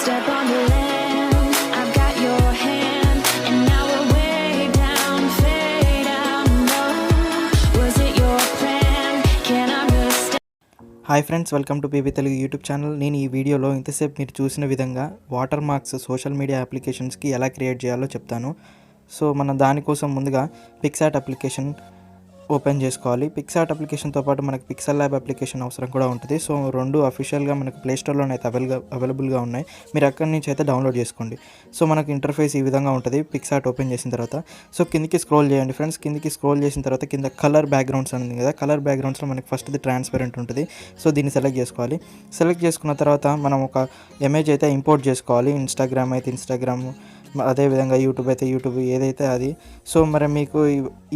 step on the land. I've got your hand, and now we're way down, fade out low. Was it your plan? Can I understand? Hi friends, welcome to baby Telugu YouTube channel. నేను ఈ వీడియోలో ఇంతసేపు మీరు చూసిన విధంగా water marks social media అప్లికేషన్స్కి ఎలా create చేయాలో చెప్తాను. సో మనం దానికోసం ముందుగా పిక్సార్ట్ అప్లికేషన్ ఓపెన్ చేసుకోవాలి. పిక్సార్ట్ అప్లికేషన్తో పాటు మనకు పిక్సెల్ ల్యాబ్ అప్లికేషన్ అవసరం కూడా ఉంటుంది. సో రెండు అఫీషియల్గా మనకు ప్లేస్టోర్లోనే అయితే అవైలబుల్గా ఉన్నాయి. మీరు అక్కడి నుంచి అయితే డౌన్లోడ్ చేసుకోండి. సో మనకు ఇంటర్ఫేస్ ఈ విధంగా ఉంటుంది పిక్సార్ట్ ఓపెన్ చేసిన తర్వాత. సో కిందికి స్క్రోల్ చేయండి ఫ్రెండ్స్. కిందికి స్క్రోల్ చేసిన తర్వాత కింద కలర్ బ్యాక్గ్రౌండ్స్ ఉంది కదా, కలర్ బ్యాక్గ్రౌండ్స్లో మనకి ఫస్ట్ది ట్రాన్స్పరెంట్ ఉంటుంది. సో దీన్ని సెలెక్ట్ చేసుకోవాలి. సెలెక్ట్ చేసుకున్న తర్వాత మనం ఒక ఇమేజ్ అయితే ఇంపోర్ట్ చేసుకోవాలి. ఇన్స్టాగ్రామ్ అయితే ఇన్స్టాగ్రామ్, అదేవిధంగా యూట్యూబ్ అయితే యూట్యూబ్, ఏదైతే అది. సో మరి మీకు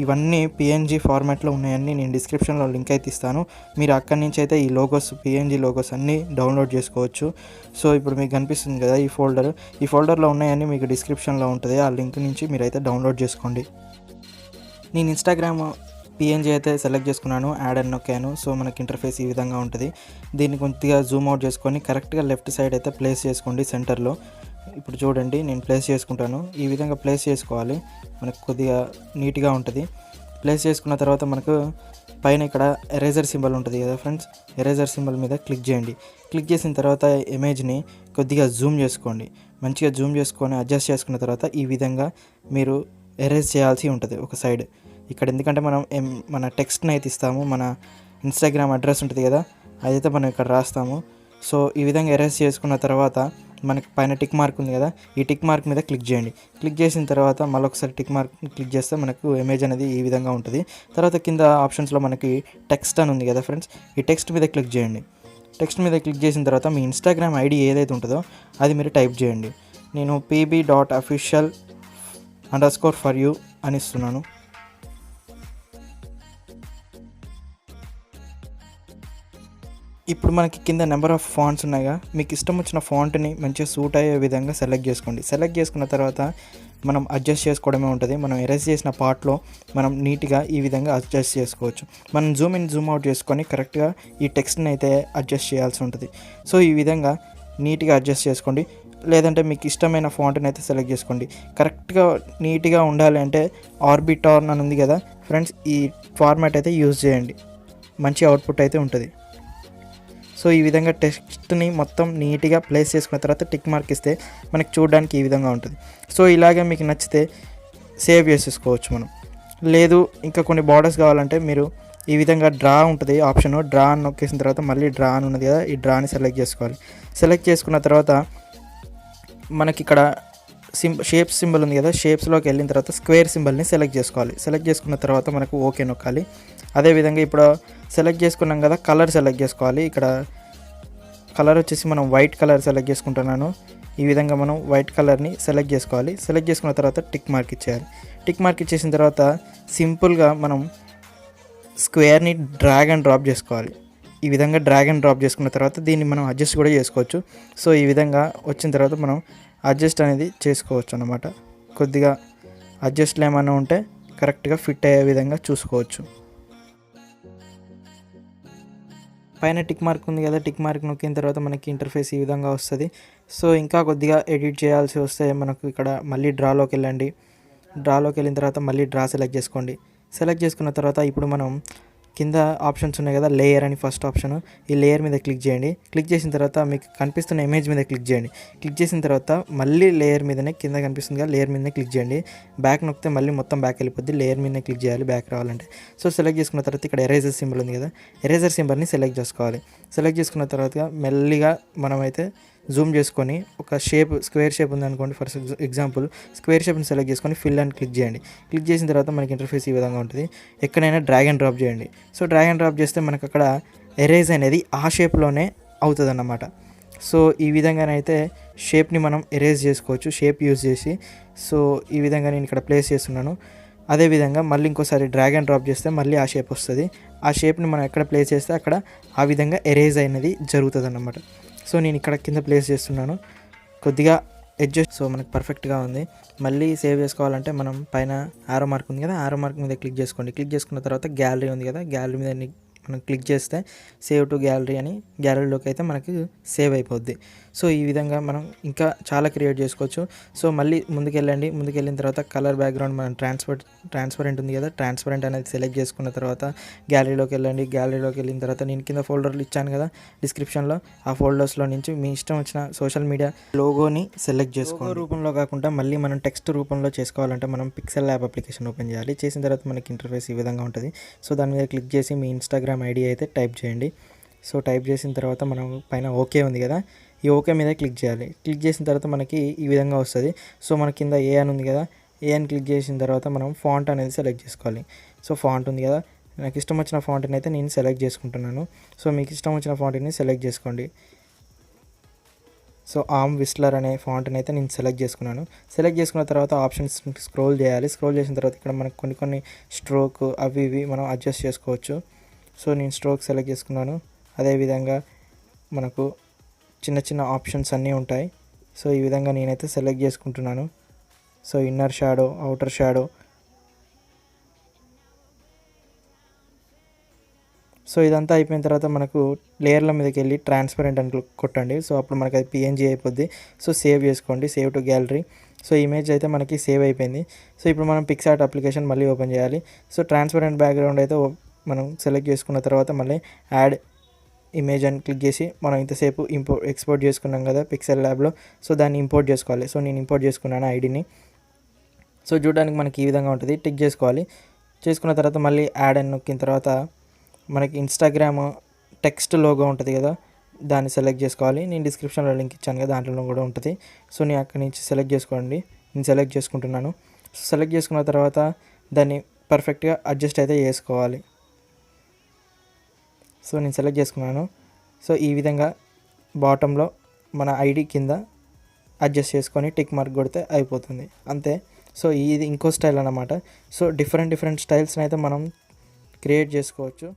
ఇవన్నీ పిఎన్జీ ఫార్మాట్లో ఉన్నాయని నేను డిస్క్రిప్షన్లో లింక్ అయితే ఇస్తాను. మీరు అక్కడి నుంచి అయితే ఈ లోగోస్, పిఎన్జీ లోగోస్ అన్నీ డౌన్లోడ్ చేసుకోవచ్చు. సో ఇప్పుడు మీకు కనిపిస్తుంది కదా ఈ ఫోల్డర్లో ఉన్నాయని మీకు డిస్క్రిప్షన్లో ఉంటుంది. ఆ లింక్ నుంచి మీరైతే డౌన్లోడ్ చేసుకోండి. నేను ఇన్స్టాగ్రామ్ పిఎన్జీ అయితే సెలెక్ట్ చేసుకున్నాను, యాడ్ అని నొక్కాను. సో మనకి ఇంటర్ఫేస్ ఈ విధంగా ఉంటుంది. దీన్ని కొద్దిగా జూమ్ అవుట్ చేసుకొని కరెక్ట్గా లెఫ్ట్ సైడ్ అయితే ప్లేస్ చేసుకోండి సెంటర్లో. ఇప్పుడు చూడండి, నేను ప్లేస్ చేసుకుంటాను. ఈ విధంగా ప్లేస్ చేసుకోవాలి, మనకు కొద్దిగా నీట్గా ఉంటుంది. ప్లేస్ చేసుకున్న తర్వాత మనకు పైన ఇక్కడ ఎరేజర్ సింబల్ ఉంటుంది కదా ఫ్రెండ్స్, ఎరేజర్ సింబల్ మీద క్లిక్ చేయండి. క్లిక్ చేసిన తర్వాత ఇమేజ్ని కొద్దిగా జూమ్ చేసుకోండి. మంచిగా జూమ్ చేసుకొని అడ్జస్ట్ చేసుకున్న తర్వాత ఈ విధంగా మీరు ఎరేజ్ చేయాల్సి ఉంటుంది ఒక సైడ్ ఇక్కడ. ఎందుకంటే మనం మన టెక్స్ట్ని అయితే ఇస్తాము, మన ఇన్స్టాగ్రామ్ అడ్రస్ ఉంటుంది కదా, అదైతే మనం ఇక్కడ రాస్తాము. సో ఈ విధంగా ఎరేజ్ చేసుకున్న తర్వాత మనకి పైన టిక్ మార్క్ ఉంది కదా, ఈ టిక్ మార్క్ మీద క్లిక్ చేయండి. క్లిక్ చేసిన తర్వాత మళ్ళొకసారి టిక్ మార్క్ క్లిక్ చేస్తే మనకు ఇమేజ్ అనేది ఈ విధంగా ఉంటుంది. తర్వాత కింద ఆప్షన్స్లో మనకి టెక్స్ట్ అని ఉంది కదా ఫ్రెండ్స్, ఈ టెక్స్ట్ మీద క్లిక్ చేయండి. టెక్స్ట్ మీద క్లిక్ చేసిన తర్వాత మీ ఇన్స్టాగ్రామ్ ఐడి ఏదైతే ఉంటుందో అది మీరు టైప్ చేయండి. నేను pb.official_for_you అని ఇస్తున్నాను. ఇప్పుడు మనకి కింద నెంబర్ ఆఫ్ ఫాంట్స్ ఉన్నాయిగా, మీకు ఇష్టం వచ్చిన ఫాంట్ని మంచిగా సూట్ అయ్యే విధంగా సెలెక్ట్ చేసుకోండి. సెలెక్ట్ చేసుకున్న తర్వాత మనం అడ్జస్ట్ చేసుకోవడమే ఉంటుంది. మనం ఎరేజ్ చేసిన పార్ట్లో మనం నీట్గా ఈ విధంగా అడ్జస్ట్ చేసుకోవచ్చు. మనం జూమ్ ఇన్ జూమ్ అవుట్ చేసుకొని కరెక్ట్గా ఈ టెక్స్ట్ని అయితే అడ్జస్ట్ చేయాల్సి ఉంటుంది. సో ఈ విధంగా నీట్గా అడ్జస్ట్ చేసుకోండి. లేదంటే మీకు ఇష్టమైన ఫాంట్ని అయితే సెలెక్ట్ చేసుకోండి. కరెక్ట్గా నీట్గా ఉండాలి అంటే ఆర్బిటార్న్ అని ఉంది కదా ఫ్రెండ్స్, ఈ ఫార్మాట్ అయితే యూజ్ చేయండి, మంచి అవుట్పుట్ అయితే ఉంటుంది. సో ఈ విధంగా టెక్స్ట్ని మొత్తం నీట్గా ప్లేస్ చేసుకున్న తర్వాత టిక్ మార్క్ ఇస్తే మనకి చూడడానికి ఈ విధంగా ఉంటుంది. సో ఇలాగే మీకు నచ్చితే సేవ్ చేసేసుకోవచ్చు మనం. లేదు ఇంకా కొన్ని బార్డర్స్ కావాలంటే మీరు ఈ విధంగా డ్రా ఉంటుంది ఆప్షన్, డ్రా అని నొక్కేసిన తర్వాత మళ్ళీ డ్రా అని ఉన్నది కదా, ఈ డ్రాని సెలెక్ట్ చేసుకోవాలి. సెలెక్ట్ చేసుకున్న తర్వాత మనకి ఇక్కడ షేప్స్ సింబల్ ఉంది కదా, షేప్స్లోకి వెళ్ళిన తర్వాత స్క్వేర్ సింబల్ని సెలెక్ట్ చేసుకోవాలి. సెలెక్ట్ చేసుకున్న తర్వాత మనకు ఓకే నొక్కాలి. అదేవిధంగా ఇప్పుడు సెలెక్ట్ చేసుకున్నాం కదా, కలర్ సెలెక్ట్ చేసుకోవాలి. ఇక్కడ కలర్ వచ్చేసి మనం వైట్ కలర్ సెలెక్ట్ చేసుకుంటున్నాను. ఈ విధంగా మనం వైట్ కలర్ని సెలెక్ట్ చేసుకోవాలి. సెలెక్ట్ చేసుకున్న తర్వాత టిక్ మార్క్ ఇచ్చేయాలి. టిక్ మార్క్ ఇచ్చేసిన తర్వాత సింపుల్గా మనం స్క్వేర్ని డ్రాగ్ అండ్ డ్రాప్ చేసుకోవాలి. ఈ విధంగా డ్రాగ్ అండ్ డ్రాప్ చేసుకున్న తర్వాత దీన్ని మనం అడ్జస్ట్ కూడా చేసుకోవచ్చు. సో ఈ విధంగా వచ్చిన తర్వాత మనం అడ్జస్ట్ అనేది చేసుకోవచ్చు అన్నమాట. కొద్దిగా అడ్జస్ట్లు ఏమైనా ఉంటే కరెక్ట్గా ఫిట్ అయ్యే విధంగా చూసుకోవచ్చు. పైన టిక్ మార్క్ ఉంది కదా, టిక్ మార్క్ నొక్కిన తర్వాత మనకి ఇంటర్ఫేస్ ఈ విధంగా వస్తుంది. సో ఇంకా కొద్దిగా ఎడిట్ చేయాల్సి వస్తే మనకు ఇక్కడ మళ్ళీ డ్రాలోకి వెళ్ళండి. డ్రాలోకి వెళ్ళిన తర్వాత మళ్ళీ డ్రా సెలెక్ట్ చేసుకోండి. సెలెక్ట్ చేసుకున్న తర్వాత ఇప్పుడు మనం కింద ఆప్షన్స్ ఉన్నాయి కదా, లేయర్ అని ఫస్ట్ ఆప్షన్, ఈ లేయర్ మీద క్లిక్ చేయండి. క్లిక్ చేసిన తర్వాత మీకు కనిపిస్తున్న ఇమేజ్ మీద క్లిక్ చేయండి. క్లిక్ చేసిన తర్వాత మళ్ళీ లేయర్ మీదనే కింద కనిపిస్తుంది కదా, లేయర్ మీదనే క్లిక్ చేయండి. బ్యాక్ నొక్కితే మళ్ళీ మొత్తం బ్యాక్ వెళ్ళిపోద్ది, లేయర్ మీదనే క్లిక్ చేయాలి బ్యాక్ రావాలంటే. సో సెలెక్ట్ చేసుకున్న తర్వాత ఇక్కడ ఎరేజర్ సింబల్ ఉంది కదా, ఎరేజర్ సింబల్ని సెలెక్ట్ చేసుకోవాలి. సెలెక్ట్ చేసుకున్న తర్వాత మెల్లిగా మనమైతే జూమ్ చేసుకొని ఒక షేప్, స్క్వేర్ షేప్ ఉందనుకోండి, ఫర్ ఎగ్జాంపుల్ స్క్వేర్ షేప్ని సెలెక్ట్ చేసుకొని ఫిల్ అని క్లిక్ చేయండి. క్లిక్ చేసిన తర్వాత మనకి ఇంటర్ఫేస్ ఈ విధంగా ఉంటుంది. ఎక్కడైనా డ్రాగ్ అండ్ డ్రాప్ చేయండి. సో డ్రాగ్ అండ్ డ్రాప్ చేస్తే మనకు అక్కడ ఎరేజ్ అనేది ఆ షేప్లోనే అవుతుంది అన్నమాట. సో ఈ విధంగానైతే షేప్ని మనం ఎరేజ్ చేసుకోవచ్చు షేప్ యూజ్ చేసి. సో ఈ విధంగా నేను ఇక్కడ ప్లేస్ చేస్తున్నాను. అదేవిధంగా మళ్ళీ ఇంకోసారి డ్రాగ్ అండ్ డ్రాప్ చేస్తే మళ్ళీ ఆ షేప్ వస్తుంది. ఆ షేప్ని మనం ఎక్కడ ప్లేస్ చేస్తే అక్కడ ఆ విధంగా ఎరేజ్ అనేది జరుగుతుంది అన్నమాట. సో నేను ఇక్కడ కింద ప్లేస్ చేస్తున్నాను, కొద్దిగా అడ్జస్ట్. సో మనకు పర్ఫెక్ట్గా ఉంది. మళ్ళీ సేవ్ చేసుకోవాలంటే మనం పైన ఆరో మార్క్ ఉంది కదా, ఆరో మార్క్ మీద క్లిక్ చేసుకోండి. క్లిక్ చేసుకున్న తర్వాత గ్యాలరీ ఉంది కదా, గ్యాలరీ మీద మనం క్లిక్ చేస్తే సేవ్ టు గ్యాలరీ అని గ్యాలరీలోకి అయితే మనకి సేవ్ అయిపోద్ది. సో ఈ విధంగా మనం ఇంకా చాలా క్రియేట్ చేసుకోవచ్చు. సో మళ్ళీ ముందుకెళ్ళిన తర్వాత కలర్ బ్యాక్గ్రౌండ్ మనం ట్రాన్స్పరెంట్ ఉంది కదా, ట్రాన్స్పరెంట్ అనేది సెలెక్ట్ చేసుకున్న తర్వాత గ్యాలరీలోకి వెళ్ళిన తర్వాత నేను కింద ఫోల్డర్లు ఇచ్చాను కదా డిస్క్రిప్షన్లో, ఆ ఫోల్డర్స్లో నుంచి మీ ఇష్టం వచ్చిన సోషల్ మీడియా లోగోని సెలెక్ట్ చేసుకోండి. లోగో రూపంలో కాకుండా మళ్ళీ మనం టెక్స్ట్ రూపంలో చేసుకోవాలంటే మనం పిక్సెల్ యాప్ అప్లికేషన్ ఓపెన్ చేయాలి. చేసిన తర్వాత మనకి ఇంటర్ఫేస్ ఈ విధంగా ఉంటుంది. సో దాని మీద క్లిక్ చేసి మీ ఇన్స్టాగ్రామ్ ఐడి అయితే టైప్ చేయండి. సో టైప్ చేసిన తర్వాత మనం పైన ఓకే ఉంది కదా, ఈ ఓకే మీద క్లిక్ చేయాలి. క్లిక్ చేసిన తర్వాత మనకి ఈ విధంగా వస్తుంది. సో మన కింద ఏ అని ఉంది కదా, ఏ అని క్లిక్ చేసిన తర్వాత మనం ఫాంట్ అనేది సెలెక్ట్ చేసుకోవాలి. సో ఫాంట్ ఉంది కదా, నాకు ఇష్టం వచ్చిన ఫాంట్ని అయితే నేను సెలెక్ట్ చేసుకుంటున్నాను. సో మీకు ఇష్టం వచ్చిన ఫాంట్ని సెలెక్ట్ చేసుకోండి. సో ఆమ్ విస్లర్ అనే ఫాంట్ని అయితే నేను సెలెక్ట్ చేసుకున్నాను. సెలెక్ట్ చేసుకున్న తర్వాత ఆప్షన్స్ స్క్రోల్ చేయాలి. స్క్రోల్ చేసిన తర్వాత ఇక్కడ మనకు కొన్ని స్ట్రోక్ అవి ఇవి మనం అడ్జస్ట్ చేసుకోవచ్చు. సో నేను స్ట్రోక్ సెలెక్ట్ చేసుకున్నాను. అదేవిధంగా మనకు చిన్న ఆప్షన్స్ అన్నీ ఉంటాయి. సో ఈ విధంగా నేనైతే సెలెక్ట్ చేసుకుంటున్నాను. So inner shadow, outer shadow. So ఇదంతా అయిపోయిన తర్వాత మనకు లేయర్ల మీదకి వెళ్ళి ట్రాన్స్పరెంట్ అని కొట్టండి. సో అప్పుడు మనకి అది పిఎన్జీ అయిపోద్ది. సో సేవ్ చేసుకోండి, save to gallery. So image అయితే మనకి సేవ్ అయిపోయింది. సో ఇప్పుడు మనం పిక్సార్ట్ అప్లికేషన్ మళ్ళీ ఓపెన్ చేయాలి. సో ట్రాన్స్పరెంట్ బ్యాక్గ్రౌండ్ అయితే మనం సెలెక్ట్ చేసుకున్న తర్వాత మళ్ళీ యాడ్ ఇమేజ్ అని క్లిక్ చేసి మనం ఇంతసేపు ఎక్స్పోర్ట్ చేసుకున్నాం కదా పిక్సెల్ ల్యాబ్లో, సో దాన్ని ఇంపోర్ట్ చేసుకోవాలి. సో నేను ఇంపోర్ట్ చేసుకున్నాను ఐడిని. సో చూడడానికి మనకి ఈ విధంగా ఉంటుంది. టిక్ చేసుకోవాలి. చేసుకున్న తర్వాత మళ్ళీ యాడ్ అని నొక్కిన తర్వాత మనకి ఇన్స్టాగ్రామ్ టెక్స్ట్ లోగో ఉంటుంది కదా, దాన్ని సెలెక్ట్ చేసుకోవాలి. నేను డిస్క్రిప్షన్లో లింక్ ఇచ్చాను కదా, దాంట్లో కూడా ఉంటుంది. సో నేను అక్కడి నుంచి సెలెక్ట్ చేసుకోండి. నేను సెలెక్ట్ చేసుకుంటున్నాను. సెలెక్ట్ చేసుకున్న తర్వాత దాన్ని పర్ఫెక్ట్గా అడ్జస్ట్ అయితే చేసుకోవాలి. సో నేను సెలెక్ట్ చేసుకున్నాను. సో ఈ విధంగా బాటంలో మన ఐడి కింద అడ్జస్ట్ చేసుకొని టిక్ మార్క్ కొడితే అయిపోతుంది, అంతే. సో ఇది ఇంకో స్టైల్ అన్నమాట. సో డిఫరెంట్ స్టైల్స్ని అయితే మనం క్రియేట్ చేసుకోవచ్చు.